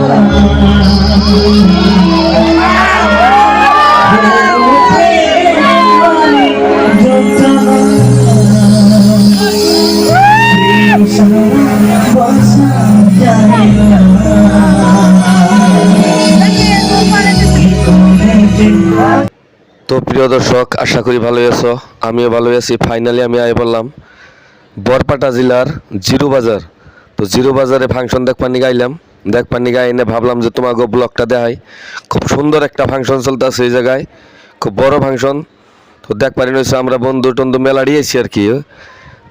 তো প্রিয় দর্শক, আশা করি ভালো আছো, আমিও ভালো আছি। ফাইনালি আমি আয় বললাম বরপাটা জেলার জিরো বাজার। তো জিরো বাজারে ফাংশন দেখপানি গাইলাম, দেখপানি গাই এনে ভাবলাম যে তোমাকে ব্লগটা দেখাই। খুব সুন্দর একটা ফাংশন চলতেছে এই জায়গায়, খুব বড় ফাংশন। তো দেখপানি নইছে আমরা বন্ধু টন্ধু মেলা দিয়েছি আর কি।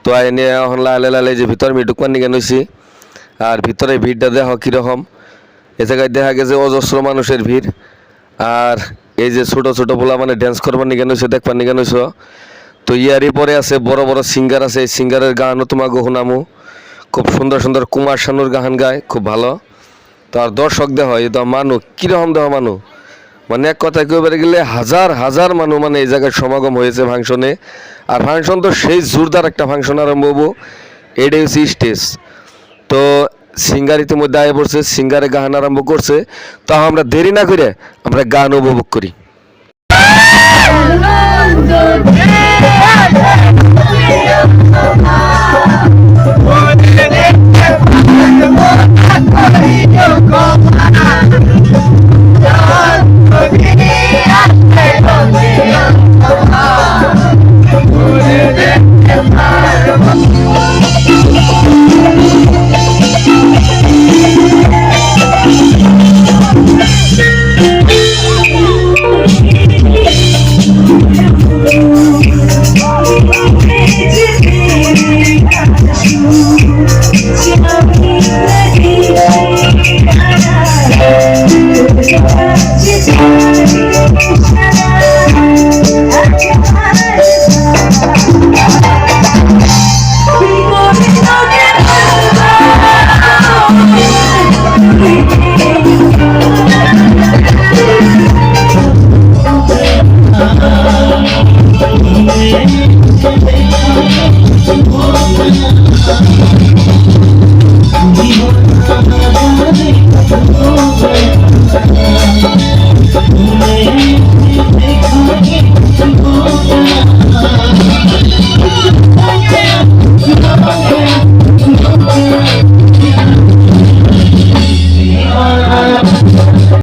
তো এনে এখন লালে লালে যে ভিতর আমি ঢুকপানি কেন হয়েছি, আর ভিতরে ভিড়টা দেখো কীরকম। এ জায়গায় দেখা গেছে অজস্র মানুষের ভিড়। আর এই যে ছোট ছোট পোলা মানে ড্যান্স করবার নিয়ে কেন হয়েছে, দেখবার নিয়ে কেন হয়েছ। তো ইয়ারই পরে আছে বড় বড় সিঙ্গার আছে, এই সিঙ্গারের গানও তোমাকে শুনামু। খুব সুন্দর সুন্দর কুমার শানুর গান গায়, খুব ভালো। তো আর দর্শক দেহ এই তো মানুষ কীরকম দেহ মানুষ, মানে এক কথায় কইবারে গেলে হাজার হাজার মানুষ মানে এই জায়গায় সমাগম হয়েছে ফাংশনে। আর ফাংশন তো সেই জোরদার একটা ফাংশন আরম্ভ হবো, এটাই হচ্ছে স্টেজ। তো সিঙ্গার ইতিমধ্যে আয় পড়ছে, সিঙ্গারে গান আরম্ভ করছে। তো আমরা দেরি না করে আমরা গান উপভোগ করি।